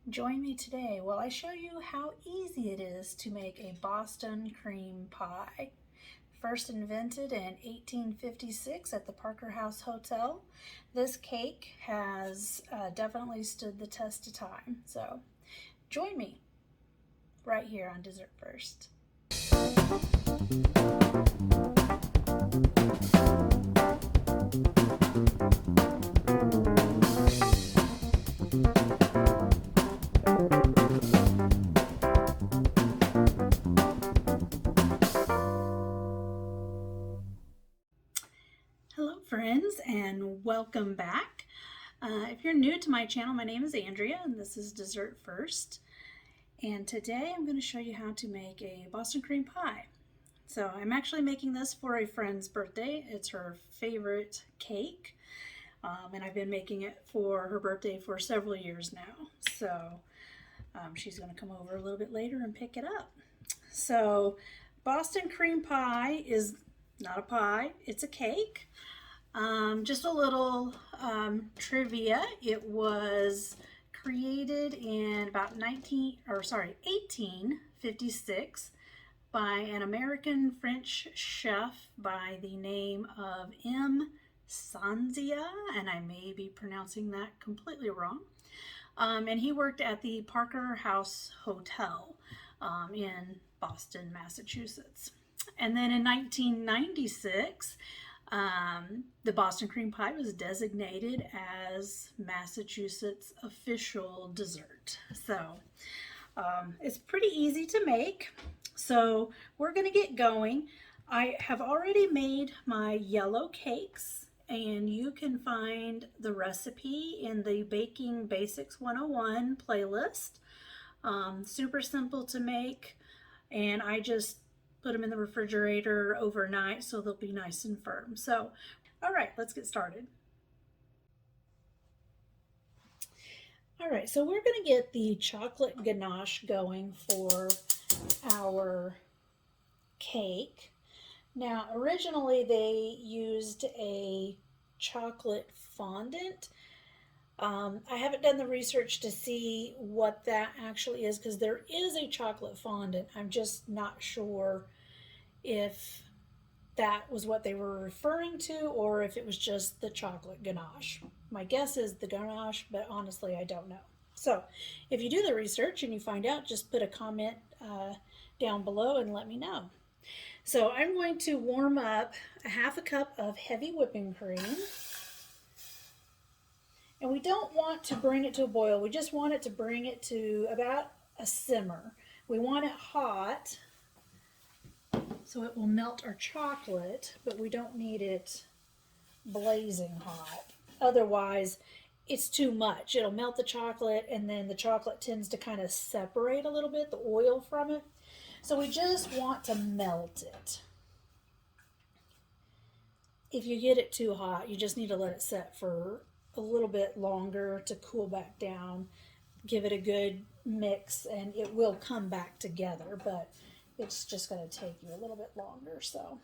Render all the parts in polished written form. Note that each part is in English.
Join me today while I show you how easy it is to make a Boston cream pie. First invented in 1856 at the Parker House Hotel, this cake has definitely stood the test of time. So join me right here on Dessert First. Hello friends and welcome back. If you're new to my channel, my name is Andrea and this is Dessert First. And today I'm going to show you how to make a Boston cream pie. So I'm actually making this for a friend's birthday. It's her favorite cake. And I've been making it for her birthday for several years now. So she's going to come over a little bit later and pick it up. So Boston cream pie is not a pie, it's a cake. Just a little trivia. It was created in about 1856 by an American French chef by the name of M. Sanzia, and I may be pronouncing that completely wrong. And he worked at the Parker House Hotel in Boston, Massachusetts. And then in 1996, the Boston cream pie was designated as Massachusetts official dessert. So it's pretty easy to make. So we're going to get going. I have already made my yellow cakes, and you can find the recipe in the Baking Basics 101 playlist. Super simple to make, and I just put them in the refrigerator overnight so they'll be nice and firm. So, all right, let's get started. All right, so we're going to get the chocolate ganache going for our cake. Now, originally they used a chocolate fondant. I haven't done the research to see what that actually is because there is a chocolate fondant. I'm just not sure if that was what they were referring to or if it was just the chocolate ganache. My guess is the ganache, but honestly, I don't know. So if you do the research and you find out, just put a comment down below and let me know. So I'm going to warm up a half a cup of heavy whipping cream. And we don't want to bring it to a boil. We just want it to bring it to about a simmer. We want it hot so it will melt our chocolate, but we don't need it blazing hot. Otherwise, it's too much. It'll melt the chocolate, and then the chocolate tends to kind of separate a little bit, the oil from it. So we just want to melt it. If you get it too hot, you just need to let it set for a little bit longer to cool back down. Give it a good mix, and it will come back together, but it's just going to take you a little bit longer. So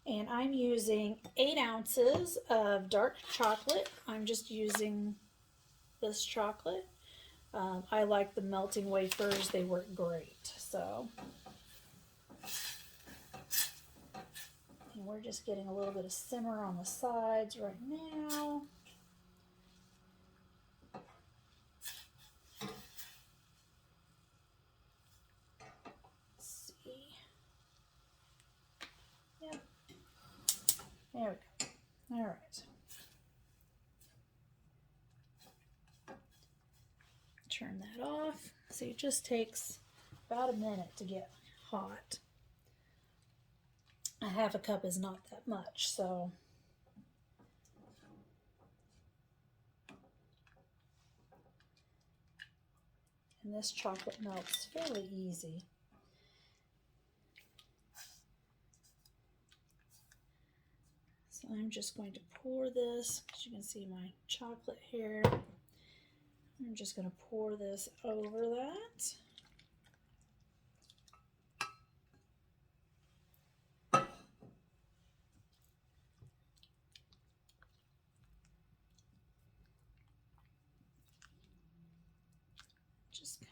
and I'm using 8 ounces of dark chocolate. I'm just using this chocolate. I like the melting wafers. They work great. So, and we're just getting a little bit of simmer on the sides right now. Let's see. Yep. There we go. All right. Turn that off. See, it just takes about a minute to get hot. A half a cup is not that much, so and this chocolate melts fairly easy. So I'm just going to pour this, as you can see my chocolate here. I'm just going to pour this over that.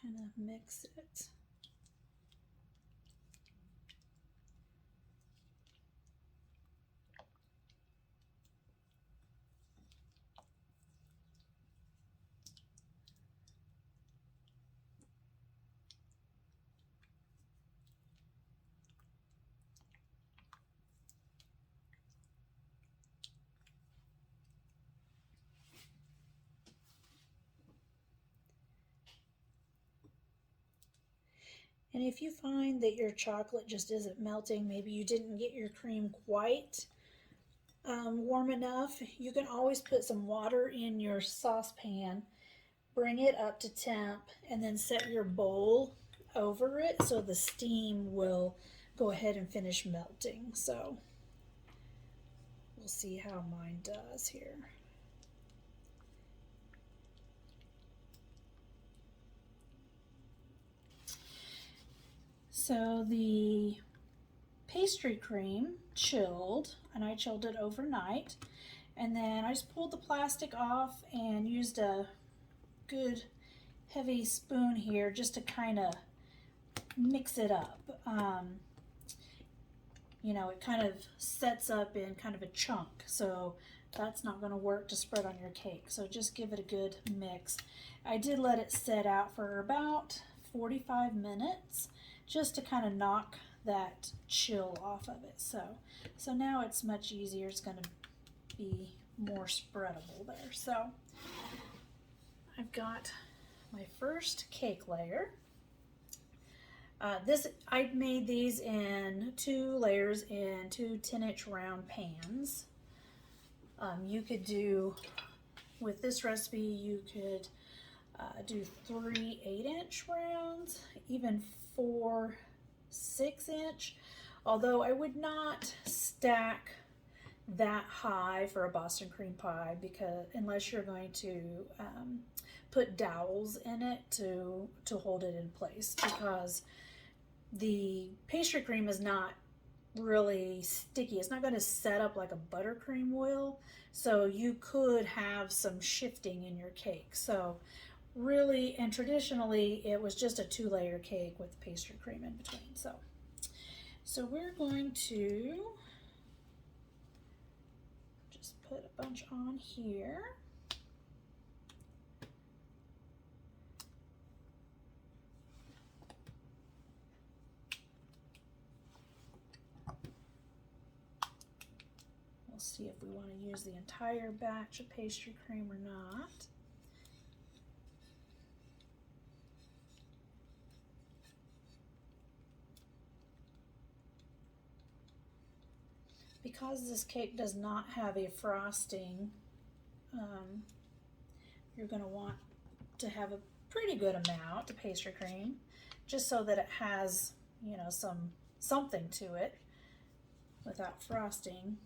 kind of mix it. And if you find that your chocolate just isn't melting, maybe you didn't get your cream quite warm enough, you can always put some water in your saucepan, bring it up to temp, and then set your bowl over it so the steam will go ahead and finish melting. So we'll see how mine does here. So the pastry cream chilled, and I chilled it overnight, and then I just pulled the plastic off and used a good heavy spoon here just to kind of mix it up. You know, it kind of sets up in kind of a chunk, so that's not going to work to spread on your cake. So just give it a good mix. I did let it set out for about 45 minutes just to kind of knock that chill off of it. So now it's much easier. It's going to be more spreadable there. So I've got my first cake layer. I made these in 2 layers in 2 10-inch round pans. You could do, with this recipe, you could do 3 8-inch rounds, even 4 6-inch, although I would not stack that high for a Boston cream pie, because unless you're going to put dowels in it to hold it in place, because the pastry cream is not really sticky. It's not going to set up like a buttercream will, so you could have some shifting in your cake. So really, and traditionally, it was just a 2-layer cake with pastry cream in between. So we're going to just put a bunch on here. We'll see if we want to use the entire batch of pastry cream or not. Because this cake does not have a frosting, you're going to want to have a pretty good amount of pastry cream, just so that it has, you know, something to it without frosting.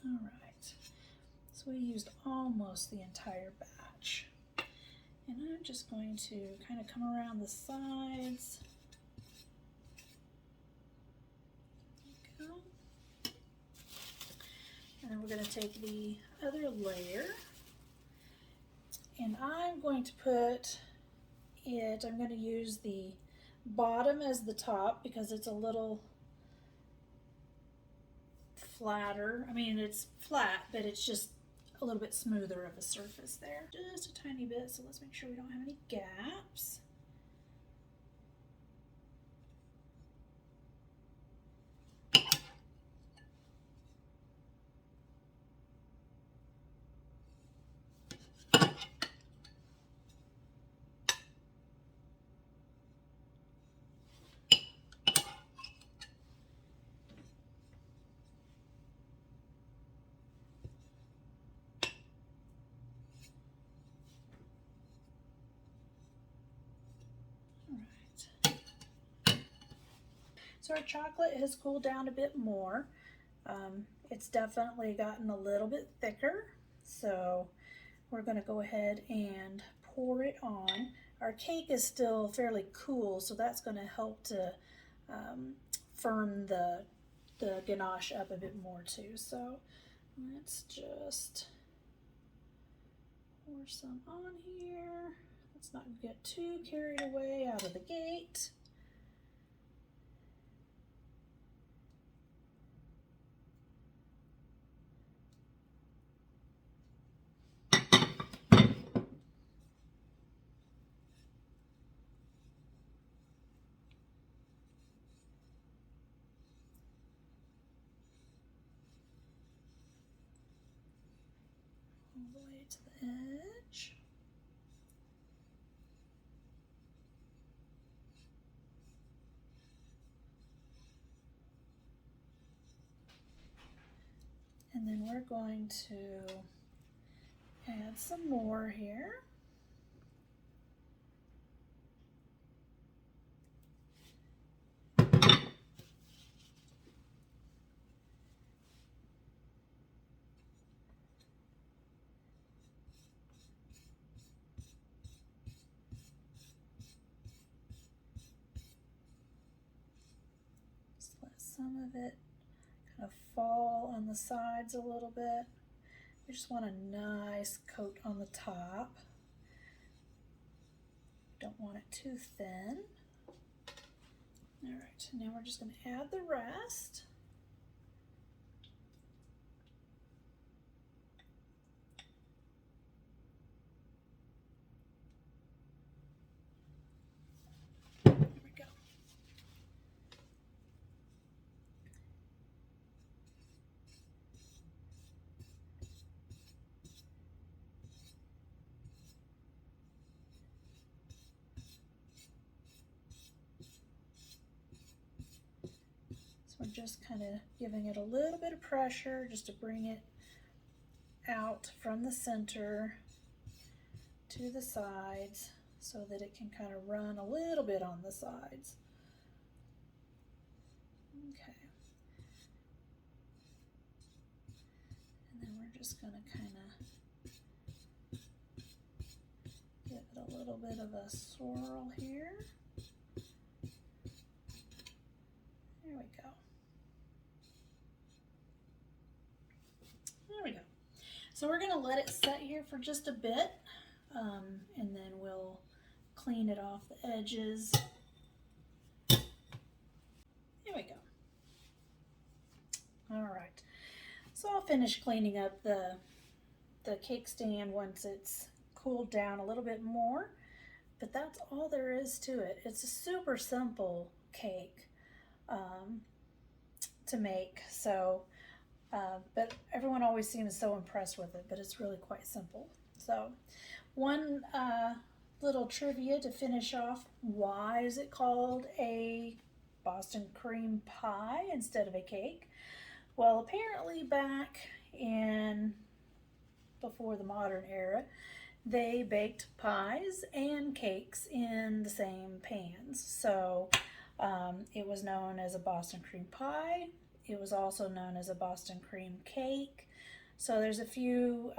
All right, so we used almost the entire batch. And I'm just going to kind of come around the sides. There we go. And then we're going to take the other layer, and I'm going to put it, I'm going to use the bottom as the top because it's a little flatter. I mean, it's flat, but it's just a little bit smoother of a surface there. Just a tiny bit, so let's make sure we don't have any gaps. So our chocolate has cooled down a bit more. It's definitely gotten a little bit thicker, so we're going to go ahead and pour it on. Our cake is still fairly cool, so that's going to help to firm the ganache up a bit more too. So let's just pour some on here. Let's not get too carried away out of the gate. All the way to the edge. And then we're going to add some more here. Just let some of it kind of fall on the sides a little bit. We just want a nice coat on the top. Don't want it too thin. All right, now we're just going to add the rest. There we go. We're just kind of giving it a little bit of pressure just to bring it out from the center to the sides so that it can kind of run a little bit on the sides. Okay. And then we're just going to kind of give it a little bit of a swirl here. There we go. There we go. So we're going to let it set here for just a bit, and then we'll clean it off the edges. There we go. All right. So I'll finish cleaning up the cake stand once it's cooled down a little bit more, but that's all there is to it. It's a super simple cake to make. So. But everyone always seems so impressed with it, but it's really quite simple. So one little trivia to finish off, why is it called a Boston cream pie instead of a cake? Well, apparently back in before the modern era, they baked pies and cakes in the same pans. So it was known as a Boston cream pie. It was also known as a Boston cream cake. So there's a few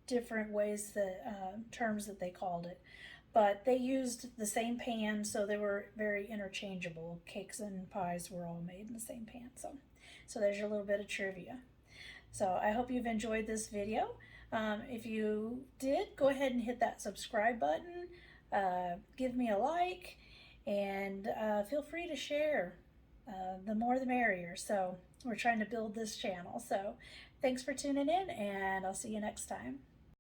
different ways that terms that they called it, but they used the same pan, so they were very interchangeable. Cakes and pies were all made in the same pan. So there's your little bit of trivia. So I hope you've enjoyed this video. If you did, go ahead and hit that subscribe button. Give me a like, and feel free to share. The more the merrier. So we're trying to build this channel. So thanks for tuning in, and I'll see you next time.